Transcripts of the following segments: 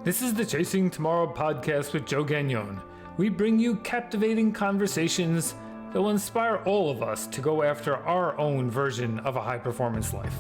This is the Chasing Tomorrow podcast with Joe Gagnon. We bring you captivating conversations that will inspire all of us to go after our own version of a high performance life.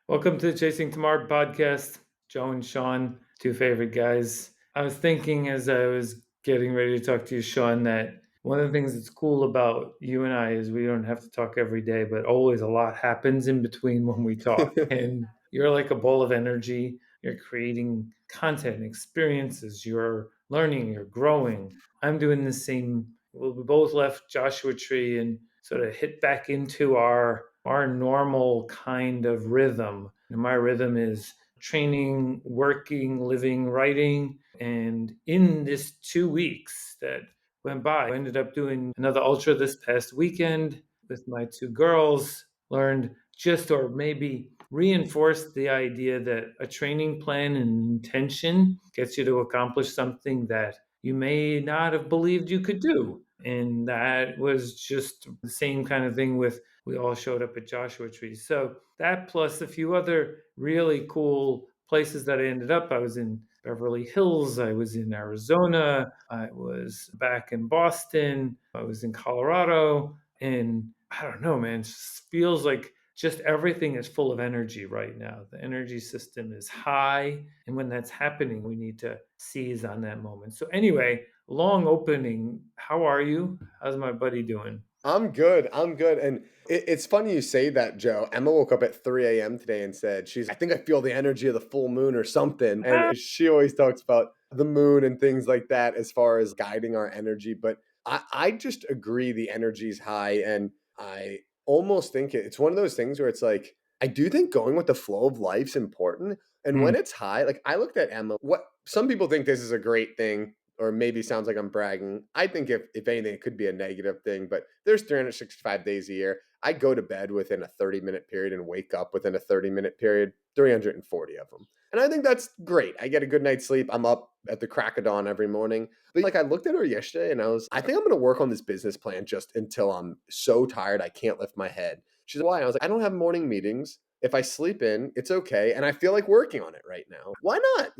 Welcome to the Chasing Tomorrow podcast. Joe and Sean, two favorite guys. I was thinking as I was getting ready to talk to you, Sean, that one of the things that's cool about you and I is we don't have to talk every day, but always a lot happens in between when we talk. And you're like a ball of energy. You're creating content, experiences, you're learning, you're growing. I'm doing the same. Well, we both left Joshua Tree and sort of hit back into our normal kind of rhythm. And my rhythm is training, working, living, writing. And in this 2 weeks that went by, I ended up doing another ultra this past weekend with my two girls, learned just or maybe reinforced the idea that a training plan and intention gets you to accomplish something that you may not have believed you could do. And that was just the same kind of thing with we all showed up at Joshua Tree. So that plus a few other really cool places that I ended up. I was in Beverly Hills, I was in Arizona, I was back in Boston, I was in Colorado, and I don't know, man, it just feels like just everything is full of energy right now. The energy system is high. And when that's happening, we need to seize on that moment. So, anyway, long opening. How are you? How's my buddy doing? I'm good. I'm good. And it's funny you say that, Joe. Emma woke up at 3 a.m. today and said, I think I feel the energy of the full moon or something. Ah, And she always talks about the moon and things like that as far as guiding our energy. But I just agree the energy's high. And I almost think it's one of those things where it's like, I do think going with the flow of life's important. And hmm. when it's high, like I looked at Emma, what some people think this is a great thing or maybe sounds like I'm bragging. I think if anything, it could be a negative thing, but there's 365 days a year. I go to bed within a 30-minute period and wake up within a 30-minute period, 340 of them. And I think that's great. I get a good night's sleep. I'm up at the crack of dawn every morning. But like I looked at her yesterday and I think I'm going to work on this business plan just until I'm so tired I can't lift my head. She's like, why? I was like, I don't have morning meetings. If I sleep in, it's okay. And I feel like working on it right now. Why not?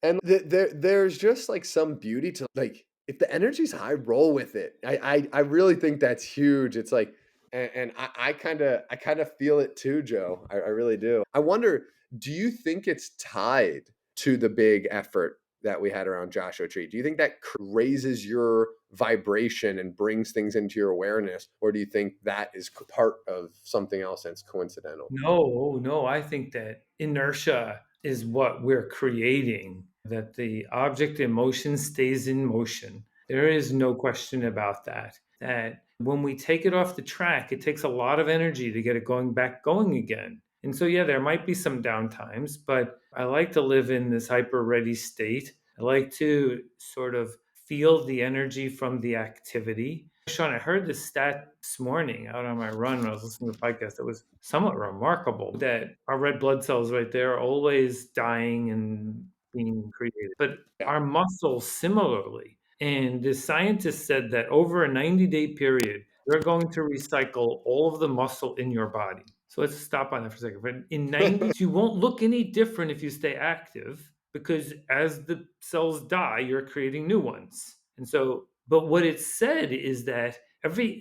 And there's just like some beauty to like if the energy's high, roll with it. I really think that's huge. It's like, and I kind of feel it too, Joe. I really do. I wonder, do you think it's tied to the big effort that we had around Joshua Tree? Do you think that raises your vibration and brings things into your awareness, or do you think that is part of something else that's coincidental? No, I think that inertia is what we're creating, that the object in motion stays in motion. There is no question about that. That when we take it off the track, it takes a lot of energy to get it going again. And so, yeah, there might be some downtimes, but I like to live in this hyper ready state. I like to sort of feel the energy from the activity. Sean, I heard this stat this morning out on my run when I was listening to the podcast that was somewhat remarkable that our red blood cells right there are always dying and being created, but Yeah. our muscles similarly. And the scientist said that over a 90-day period, you're going to recycle all of the muscle in your body. So let's stop on that for a second. But in 90, so you won't look any different if you stay active because as the cells die, you're creating new ones. And so, but what it said is that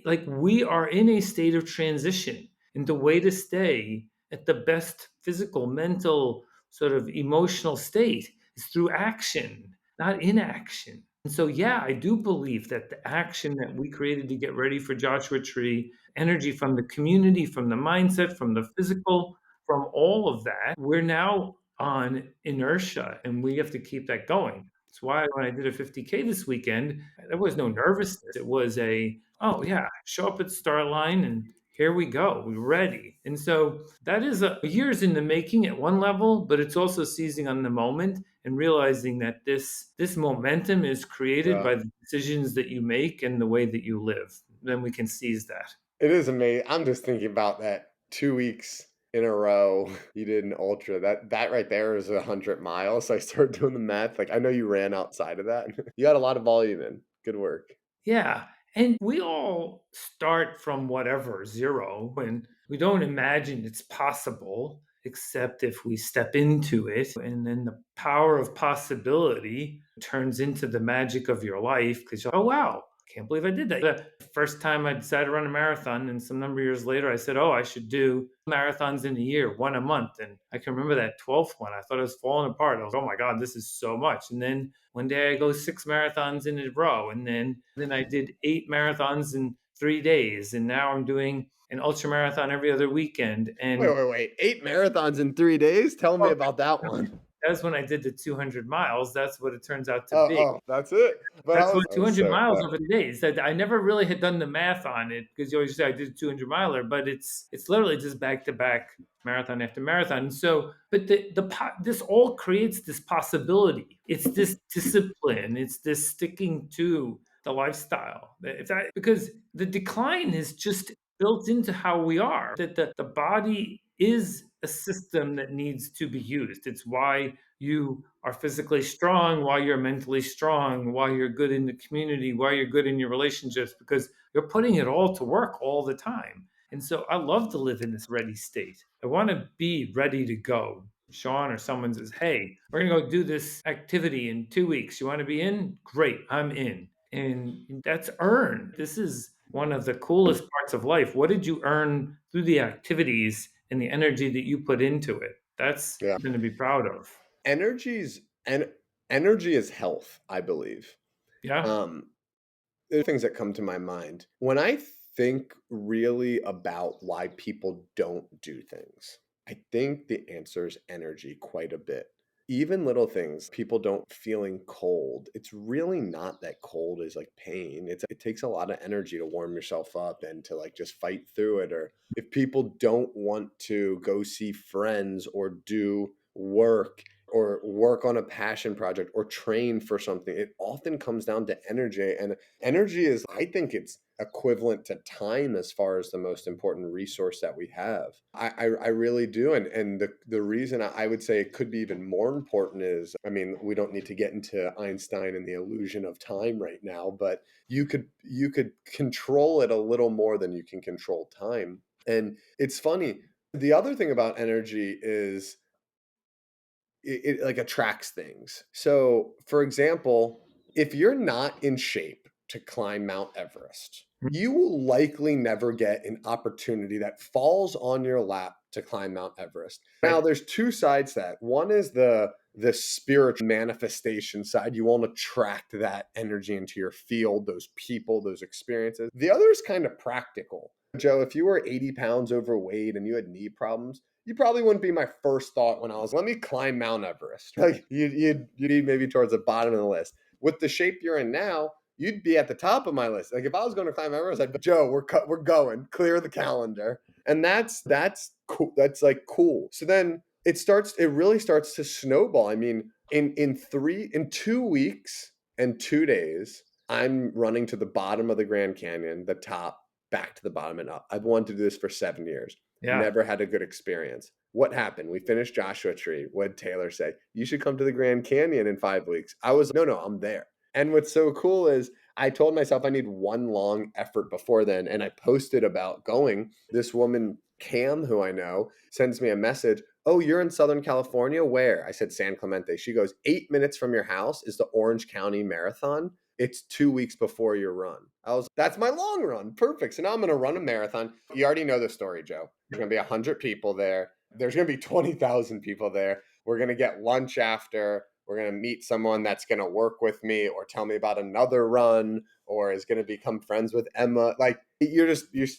like we are in a state of transition. And the way to stay at the best physical, mental, sort of emotional state is through action, not inaction. And so, yeah, I do believe that the action that we created to get ready for Joshua Tree, energy from the community, from the mindset, from the physical, from all of that, we're now on inertia and we have to keep that going. That's why when I did a 50K this weekend, there was no nervousness. It was oh, yeah, show up at the start line and here we go. We're ready. And so that is years in the making at one level, but it's also seizing on the moment and realizing that this momentum is created Yeah. by the decisions that you make and the way that you live. Then we can seize that. It is amazing. I'm just thinking about that 2 weeks in a row you did an ultra. That right there is 100 miles. So I started doing the math. Like I know you ran outside of that. You got a lot of volume in. Good work. Yeah. And we all start from whatever, zero, and we don't imagine it's possible. except if we step into it. And then the power of possibility turns into the magic of your life because you're, oh, wow, can't believe I did that. The first time I decided to run a marathon, and some number of years later, I said, oh, I should do marathons in a year, one a month. And I can remember that 12th one. I thought it was falling apart. I was, oh my God, this is so much. And then one day I go 6 marathons in a row. And then I did 8 marathons in 3 days. And now I'm doing an ultra marathon every other weekend. Wait, And wait, wait. 8 marathons in 3 days? Tell me well, about that one. that's when I did the 200 miles. That's what it turns out to Oh, be. oh, that's it? But That's what I was 200 so miles over the days. That I never really had done the math on it because you always say I did a 200 miler, but it's literally just back to back marathon after marathon. So, but this all creates this possibility. It's this discipline. It's this sticking to the lifestyle. Because the decline is just built into how we are. That the body is a system that needs to be used. It's why you are physically strong, why you're mentally strong, why you're good in the community, why you're good in your relationships, because you're putting it all to work all the time. And so I love to live in this ready state. I want to be ready to go. Sean or someone says, hey, we're going to go do this activity in 2 weeks. You want to be in? Great, I'm in. And that's earned. This is one of the coolest parts of life. What did you earn through the activities and the energy that you put into it? That's yeah. something to be proud of. Energy's and energy is health, I believe. Yeah. Um, there are things that come to my mind. When I think really about why people don't do things, I think the answer is energy quite a bit. Even little things, people don't feeling cold. It's really not that cold is like pain. It takes a lot of energy to warm yourself up and to like just fight through it. Or if people don't want to go see friends or do work or work on a passion project or train for something, it often comes down to energy. And energy is, I think it's equivalent to time as far as the most important resource that we have. I really do. And the reason I would say it could be even more important is, I mean, we don't need to get into Einstein and the illusion of time right now, but you could control it a little more than you can control time. And it's funny. The other thing about energy is it like attracts things. So, for example, if you're not in shape to climb Mount Everest, you will likely never get an opportunity that falls on your lap to climb Mount Everest. Now, Right. there's two sides to that. One is the spiritual manifestation side. You want to attract that energy into your field, those people, those experiences. The other is kind of practical. Joe, if you were 80 pounds overweight and you had knee problems, you probably wouldn't be my first thought when I was, let me climb Mount Everest. Like you'd be maybe towards the bottom of the list. With the shape you're in now, you'd be at the top of my list. Like if I was going to climb Everest, I'd be, Joe, we're going, clear the calendar. And that's cool. That's like cool. So then it really starts to snowball. I mean, in 2 weeks and 2 days, I'm running to the bottom of the Grand Canyon, the top, back to the bottom and up. I've wanted to do this for 7 years. Yeah. Never had a good experience. What happened? We finished Joshua Tree. What did Taylor say? You should come to the Grand Canyon in 5 weeks. I was, no, I'm there. And what's so cool is I told myself I need one long effort before then. And I posted about going. This woman, Cam, who I know, sends me a message. Oh, you're in Southern California? Where? I said San Clemente. She goes, 8 minutes from your house is the Orange County Marathon. It's 2 weeks before your run. That's my long run. Perfect. So now I'm going to run a marathon. You already know the story, Joe. There's going to be 100 people there. There's going to be 20,000 people there. We're going to get lunch after. We're going to meet someone that's going to work with me or tell me about another run or is going to become friends with Emma. Like it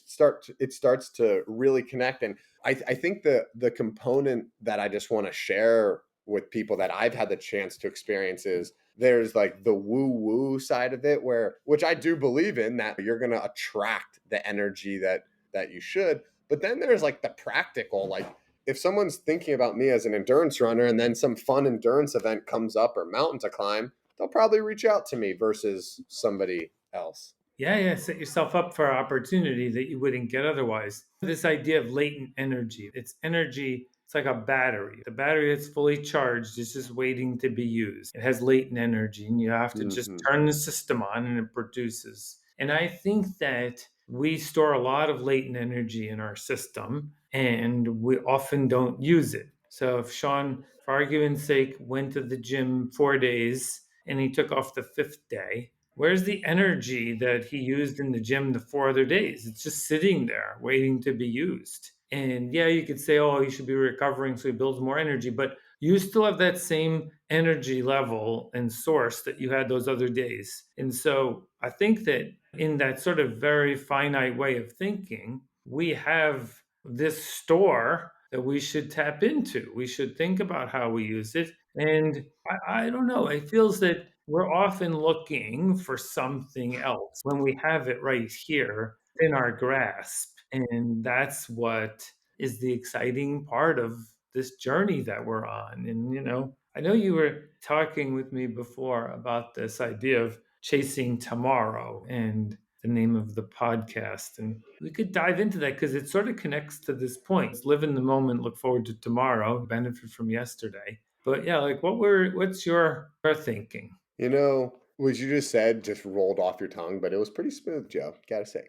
starts to really connect. And I think the component that I just want to share with people that I've had the chance to experience is there's like the woo woo side of it which I do believe in, that you're going to attract the energy that you should. But then there's like the practical, like if someone's thinking about me as an endurance runner and then some fun endurance event comes up or mountain to climb, they'll probably reach out to me versus somebody else. Yeah, yeah. Set yourself up for opportunity that you wouldn't get otherwise. This idea of latent energy. It's energy, it's like a battery. The battery that's fully charged is just waiting to be used. It has latent energy, and you have to just Hmm. turn the system on and it produces. And I think that we store a lot of latent energy in our system and we often don't use it. So if Sean, for argument's sake, went to the gym 4 days and he took off the fifth day, where's the energy that he used in the gym the 4 other days? It's just sitting there waiting to be used. And yeah, you could say, oh, he should be recovering so he builds more energy, but you still have that same energy level and source that you had those other days. And so I think that in that sort of very finite way of thinking, we have this store that we should tap into. We should think about how we use it. And I don't know, it feels that we're often looking for something else when we have it right here in our grasp. And that's what is the exciting part of this journey that we're on. And, I know you were talking with me before about this idea of chasing tomorrow and the name of the podcast. And we could dive into that because it sort of connects to this point. It's live in the moment, look forward to tomorrow, benefit from yesterday. But yeah, like what's your thinking? What you just said just rolled off your tongue, but it was pretty smooth, Joe. Gotta say.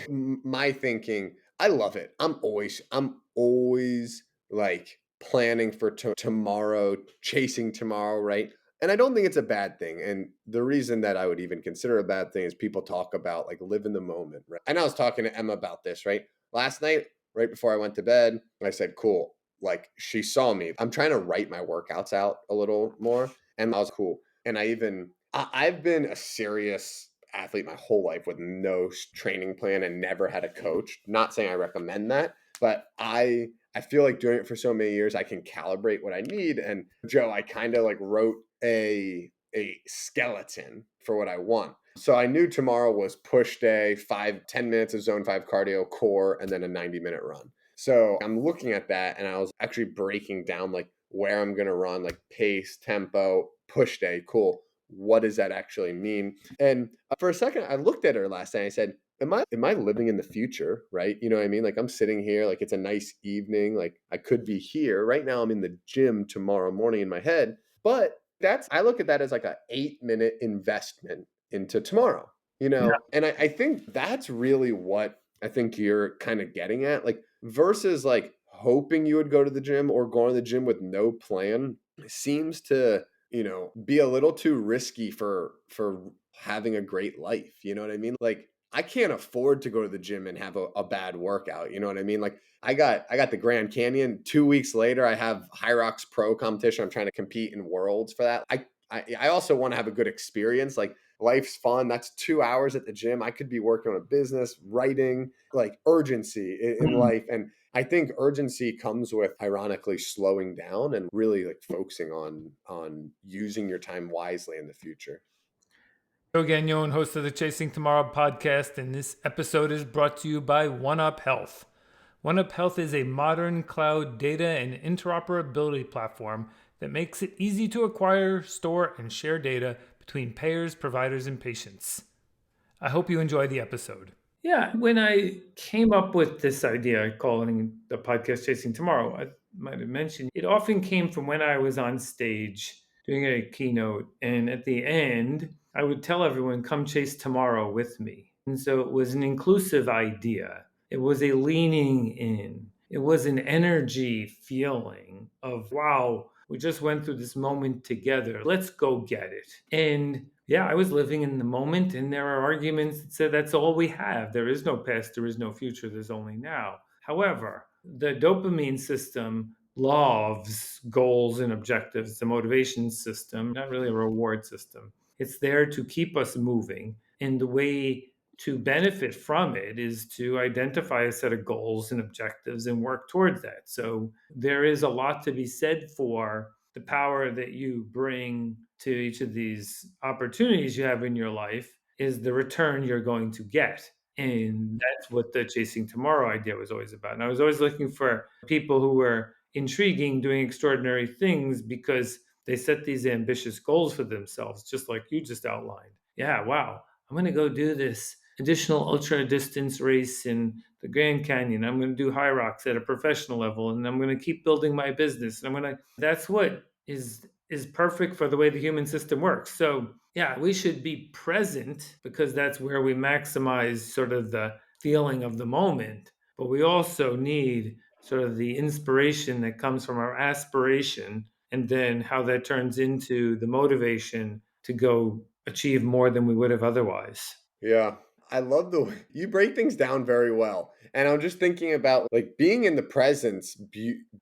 My thinking, I love it. I'm always like planning for tomorrow, chasing tomorrow, right? And I don't think it's a bad thing. And the reason that I would even consider a bad thing is people talk about like live in the moment, right? And I was talking to Emma about this, right? Last night, right before I went to bed, I said, cool. Like she saw me. I'm trying to write my workouts out a little more. And I was cool. And I've been a serious athlete my whole life with no training plan and never had a coach. Not saying I recommend that, but I feel like doing it for so many years, I can calibrate what I need. And Joe, I kind of like wrote a skeleton for what I want. So I knew tomorrow was push day, 5-10 minutes of zone 5 cardio, core, and then a 90-minute run. So I'm looking at that and I was actually breaking down like where I'm gonna run, like pace, tempo, push day, cool. What does that actually mean? And for a second, I looked at her last night. And I said, "Am I living in the future? Right? You know what I mean? Like I'm sitting here, like it's a nice evening. Like I could be here right now. I'm in the gym tomorrow morning in my head, but I look at that as like a 8-minute investment into tomorrow. And I think that's really what I think you're kind of getting at, like versus like hoping you would go to the gym or going to the gym with no plan seems to be a little too risky for having a great life. You know what I mean? Like I can't afford to go to the gym and have a bad workout. You know what I mean? Like I got the Grand Canyon. 2 weeks later, I have High Rocks Pro competition. I'm trying to compete in worlds for that. I also want to have a good experience. Like life's fun. That's 2 hours at the gym. I could be working on a business, writing, like urgency in Mm. life. And I think urgency comes with ironically slowing down and really like focusing on using your time wisely in the future. Joe Gagnon, host of the Chasing Tomorrow podcast, and this episode is brought to you by OneUp Health. OneUp Health is a modern cloud data and interoperability platform that makes it easy to acquire, store, and share data between payers, providers, and patients. I hope you enjoy the episode. Yeah, when I came up with this idea, calling the podcast Chasing Tomorrow, I might have mentioned it often came from when I was on stage doing a keynote. And at the end, I would tell everyone, come chase tomorrow with me. And so it was an inclusive idea, it was a leaning in, it was an energy feeling of, wow, we just went through this moment together. Let's go get it. And yeah, I was living in the moment, and there are arguments that say that's all we have. There is no past, there is no future, there's only now. However, the dopamine system loves goals and objectives, the motivation system, not really a reward system. It's there to keep us moving. And the way to benefit from it is to identify a set of goals and objectives and work towards that. So there is a lot to be said for the power that you bring to each of these opportunities you have in your life is the return you're going to get. And that's what the Chasing Tomorrow idea was always about. And I was always looking for people who were intriguing, doing extraordinary things because they set these ambitious goals for themselves, just like you just outlined. Yeah, wow, I'm going to go do this additional ultra distance race in the Grand Canyon. I'm going to do high rocks at a professional level, and I'm going to keep building my business. And I'm going to. That's what is perfect for the way the human system works. So yeah, we should be present because that's where we maximize sort of the feeling of the moment, but we also need sort of the inspiration that comes from our aspiration, and then how that turns into the motivation to go achieve more than we would have otherwise. Yeah. I love the way you break things down very well. And I'm just thinking about like being in the presence,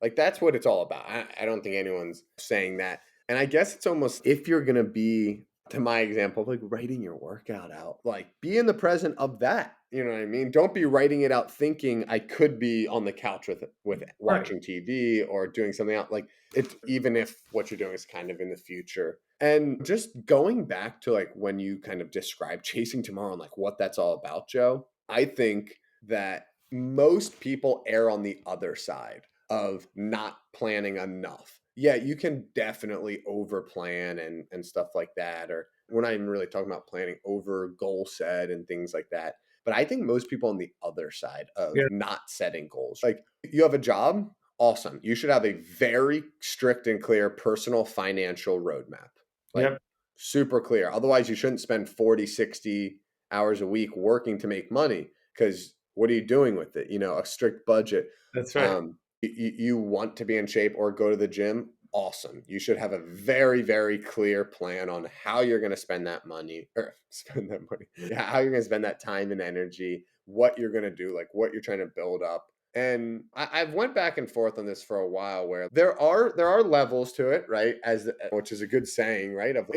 like that's what it's all about. I don't think anyone's saying that. And I guess it's almost if you're going to be, to my example, like writing your workout out, like be in the present of that. You know what I mean? Don't be writing it out thinking I could be on the couch with Right. watching TV or doing something else. Like it's even if what you're doing is kind of in the future. And just going back to like when you kind of describe chasing tomorrow and like what that's all about, Joe, I think that most people err on the other side of not planning enough. Yeah, you can definitely over plan and stuff like that. Or we're not even really talking about planning over goal set and things like that. But I think most people on the other side of Yeah. not setting goals, like you have a job, awesome. You should have a very strict and clear personal financial roadmap, like Yep. super clear. Otherwise, you shouldn't spend 40, 60 hours a week working to make money because what are you doing with it? You know, a strict budget. That's right. You want to be in shape or go to the gym? Awesome. You should have a very, very clear plan on how you're going to spend that money or spend that money. Yeah, how you're going to spend that time and energy, what you're going to do, like what you're trying to build up. And I've went back and forth on this for a while where there are levels to it, right? Which is a good saying, right? Of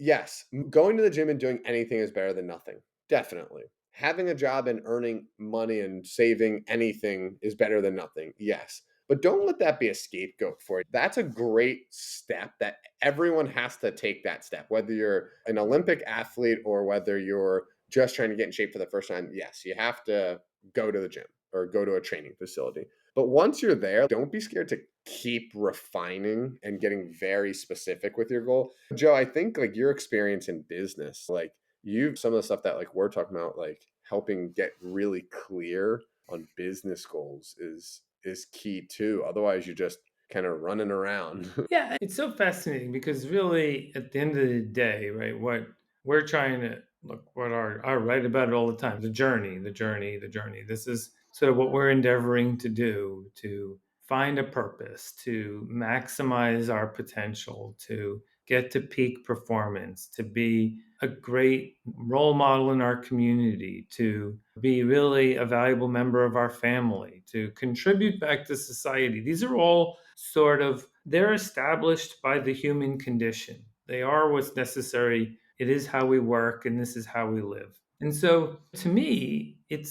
yes, going to the gym and doing anything is better than nothing. Definitely. Having a job and earning money and saving anything is better than nothing. Yes. But don't let that be a scapegoat for it. That's a great step that everyone has to take that step, whether you're an Olympic athlete or whether you're just trying to get in shape for the first time. Yes, you have to go to the gym or go to a training facility. But once you're there, don't be scared to keep refining and getting very specific with your goal. Joe, I think like your experience in business, like you some of the stuff that like we're talking about, like helping get really clear on business goals is key too. Otherwise, you're just kind of running around. Yeah, it's so fascinating because really, at the end of the day, right, what we're trying to look, what I write about it all the time, the journey, the journey, the journey. This is sort of what we're endeavoring to do, to find a purpose, to maximize our potential, to get to peak performance, to be a great role model in our community, to be really a valuable member of our family, to contribute back to society. These are all sort of, they're established by the human condition. They are what's necessary. It is how we work and this is how we live. And so to me, it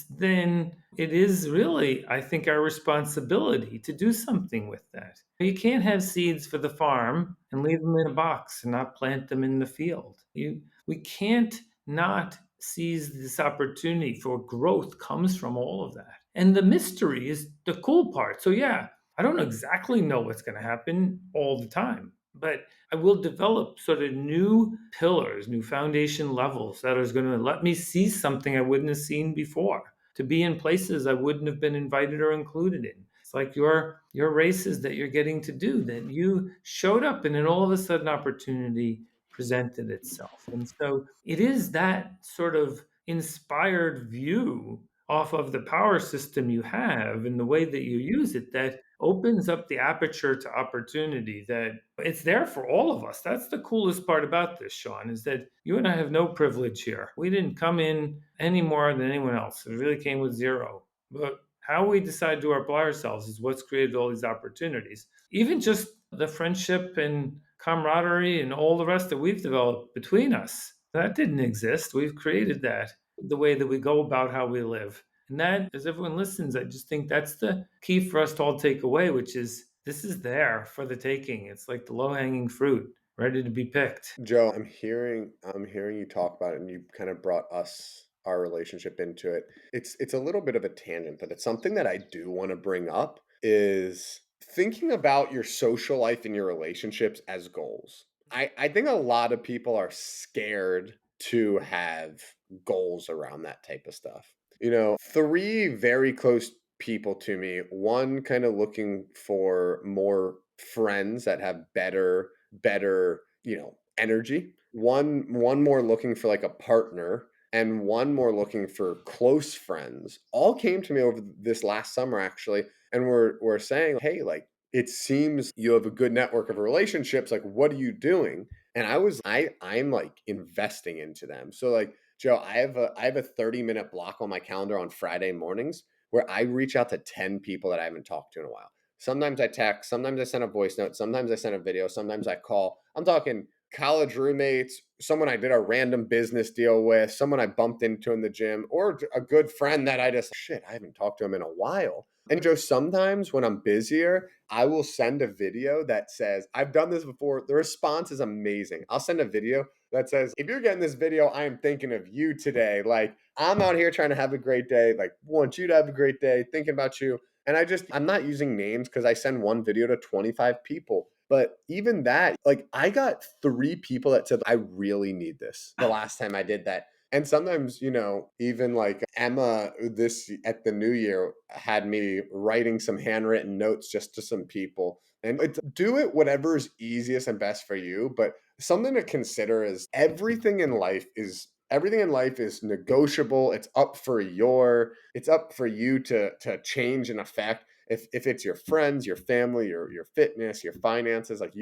is really, I think, our responsibility to do something with that. You can't have seeds for the farm and leave them in a box and not plant them in the field. We can't not seize this opportunity, for growth comes from all of that. And the mystery is the cool part. So yeah, I don't exactly know what's going to happen all the time, but I will develop sort of new pillars, new foundation levels that is going to let me see something I wouldn't have seen before, to be in places I wouldn't have been invited or included in. It's like your races that you're getting to do, that you showed up and then all of a sudden opportunity presented itself. And so it is that sort of inspired view off of the power system you have and the way that you use it that opens up the aperture to opportunity, that it's there for all of us. That's the coolest part about this, Sean, is that you and I have no privilege here. We didn't come in any more than anyone else. It really came with zero. But how we decide to apply ourselves is what's created all these opportunities. Even just the friendship and camaraderie and all the rest that we've developed between us, that didn't exist. We've created that, the way that we go about how we live. And that, as everyone listens, I just think that's the key for us to all take away, which is this is there for the taking. It's like the low hanging fruit, ready to be picked. Joe, I'm hearing you talk about it and you kind of brought our relationship into it. It's a little bit of a tangent, but it's something that I do want to bring up is thinking about your social life and your relationships as goals. I think a lot of people are scared to have goals around that type of stuff. You know, three very close people to me, one kind of looking for more friends that have better energy, one more looking for like a partner, and one more looking for close friends, all came to me over this last summer actually, and were saying, "Hey, like it seems you have a good network of relationships. Like, what are you doing?" And I'm like investing into them. So like Joe, I have a 30-minute block on my calendar on Friday mornings where I reach out to 10 people that I haven't talked to in a while. Sometimes I text, sometimes I send a voice note, sometimes I send a video, sometimes I call. I'm talking college roommates, someone I did a random business deal with, someone I bumped into in the gym, or a good friend that I just, shit, I haven't talked to him in a while. And Joe, sometimes when I'm busier, I will send a video that says, I've done this before. The response is amazing. I'll send a video that says, if you're getting this video, I am thinking of you today. Like, I'm out here trying to have a great day. Like, want you to have a great day, thinking about you. And I'm not using names because I send one video to 25 people. But even that, like, I got 3 people that said, I really need this the last time I did that. And sometimes, even like Emma this at the new year had me writing some handwritten notes just to some people. And do it whatever is easiest and best for you. But something to consider is everything in life is negotiable. It's up for you to change and affect. If it's your friends, your family, your fitness, your finances, like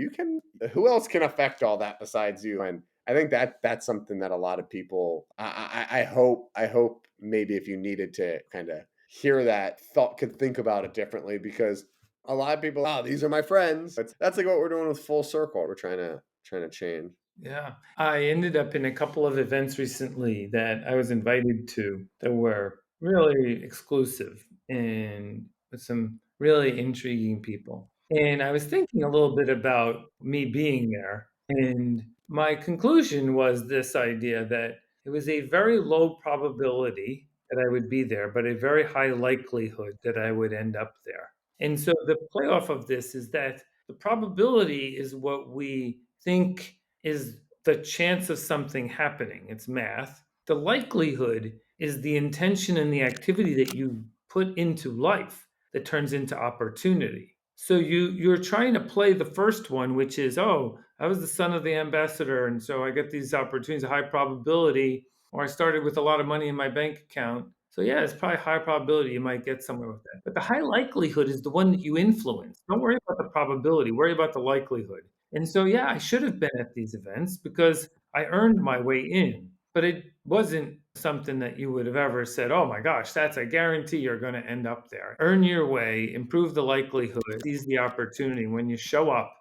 who else can affect all that besides you? And I think that's something that a lot of people, I hope maybe if you needed to kind of hear that thought, could think about it differently, because a lot of people, oh, these are my friends. That's like what we're doing with Full Circle. We're trying to change. Yeah. I ended up in a couple of events recently that I was invited to that were really exclusive and with some really intriguing people. And I was thinking a little bit about me being there. And my conclusion was this idea that it was a very low probability that I would be there, but a very high likelihood that I would end up there. And so the playoff of this is that the probability is what we think is the chance of something happening. It's math. The likelihood is the intention and the activity that you put into life that turns into opportunity. So you're trying to play the first one, which is, oh, I was the son of the ambassador, and so I get these opportunities, a high probability, or I started with a lot of money in my bank account. So yeah, it's probably high probability you might get somewhere with that. But the high likelihood is the one that you influence. Don't worry about the probability, worry about the likelihood. And so, yeah, I should have been at these events because I earned my way in, but it wasn't something that you would have ever said, oh my gosh, that's a guarantee you're going to end up there. Earn your way, improve the likelihood, seize the opportunity. When you show up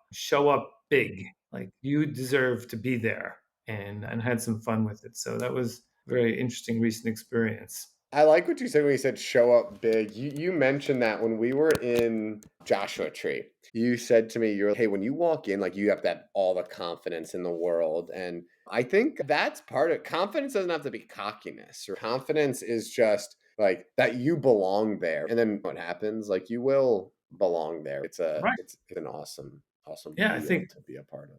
big, like you deserve to be there, and had some fun with it. So that was a very interesting recent experience. I like what you said when you said show up big. You mentioned that when we were in Joshua Tree. You said to me, hey, when you walk in, like you have to have all the confidence in the world. And I think that's part of confidence. Doesn't have to be cockiness, or confidence is just like that you belong there. And then what happens? Like you will belong there. Right. It's an awesome Yeah, I feel think to be a part of.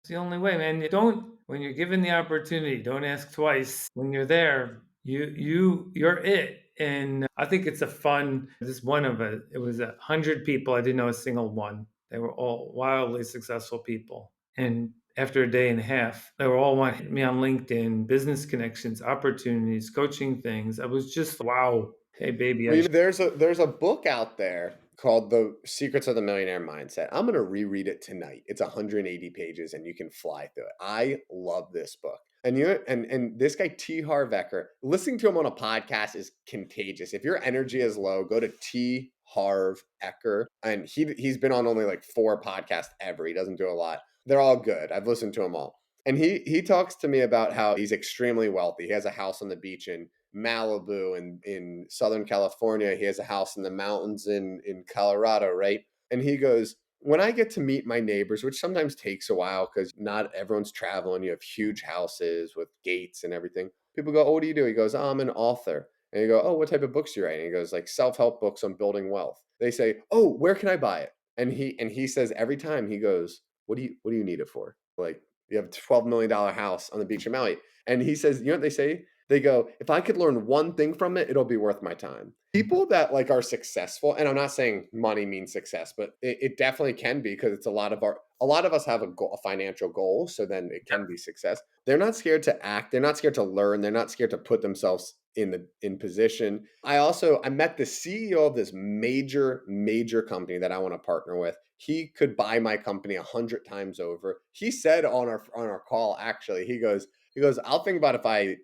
it's the only way, man. You don't when you're given the opportunity, don't ask twice. When you're there, you're it. And I think it's a fun. This one of it. It was 100 people. I didn't know a single one. They were all wildly successful people. And after a day and a half, they were all wanting me on LinkedIn, business connections, opportunities, coaching things. I was just wow. Hey, baby, Well, there's a book out there called The Secrets of the Millionaire Mindset. I'm gonna reread it tonight. It's 180 pages, and you can fly through it. I love this book. And this guy T. Harv Eker, listening to him on a podcast is contagious. If your energy is low, go to T. Harv Eker, and he's been on only like 4 podcasts ever. He doesn't do a lot. They're all good. I've listened to them all. And he talks to me about how he's extremely wealthy. He has a house on the beach in Malibu and in Southern California. He has a house in the mountains in Colorado, right? And he goes, when I get to meet my neighbors, which sometimes takes a while because not everyone's traveling, you have huge houses with gates and everything. People go, oh, what do you do? He goes, oh, I'm an author. And you go, oh, what type of books do you write? And he goes, like self-help books on building wealth. They say, oh, where can I buy it? And he says every time he goes, what do you need it for? Like you have a $12 million house on the beach of Maui. And he says, you know what they say? They go, "If I could learn one thing from it, it'll be worth my time." People that, like, are successful, and I'm not saying money means success, but it definitely can be, because it's a lot of us have a financial goal, so then it can be success. They're not scared to act, they're not scared to learn, they're not scared to put themselves in position. I met the CEO of this major company that I wanna partner with. He could buy my company 100 times over. He said on our call, actually, he goes, "I'll think about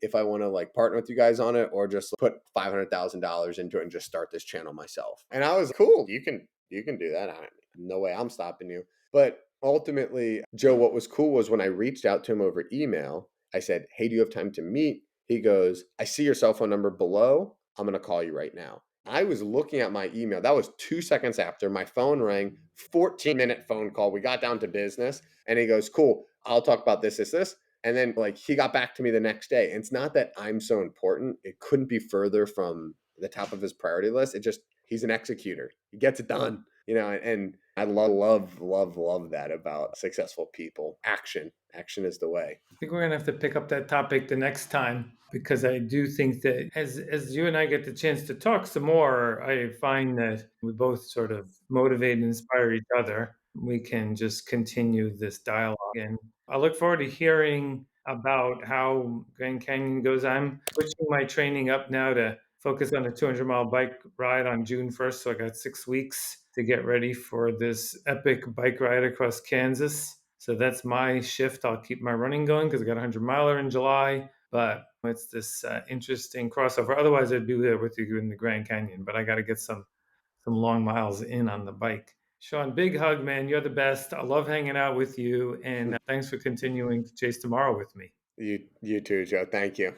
if I wanna, like, partner with you guys on it, or just put $500,000 into it and just start this channel myself." And I was, "Cool, you can do that. No way I'm stopping you." But ultimately, Joe, what was cool was when I reached out to him over email, I said, "Hey, do you have time to meet?" He goes, "I see your cell phone number below. I'm gonna call you right now." I was looking at my email. That was 2 seconds after my phone rang, 14-minute phone call. We got down to business, and he goes, "Cool, I'll talk about this." And then, like, he got back to me the next day. And it's not that I'm so important. It couldn't be further from the top of his priority list. It just, he's an executor. He gets it done, and I love that about successful people. Action is the way. I think we're gonna have to pick up that topic the next time because I do think that as you and I get the chance to talk some more, I find that we both sort of motivate and inspire each other. We can just continue this dialogue, and I look forward to hearing about how Grand Canyon goes. I'm switching my training up now to focus on a 200-mile bike ride on June 1st, so I got 6 weeks to get ready for this epic bike ride across Kansas. So that's my shift. I'll keep my running going because I got a 100-miler in July. But it's this interesting crossover. Otherwise, I'd be there with you in the Grand Canyon. But I got to get some long miles in on the bike. Sean, big hug, man. You're the best. I love hanging out with you. And thanks for continuing to chase tomorrow with me. You too, Joe. Thank you.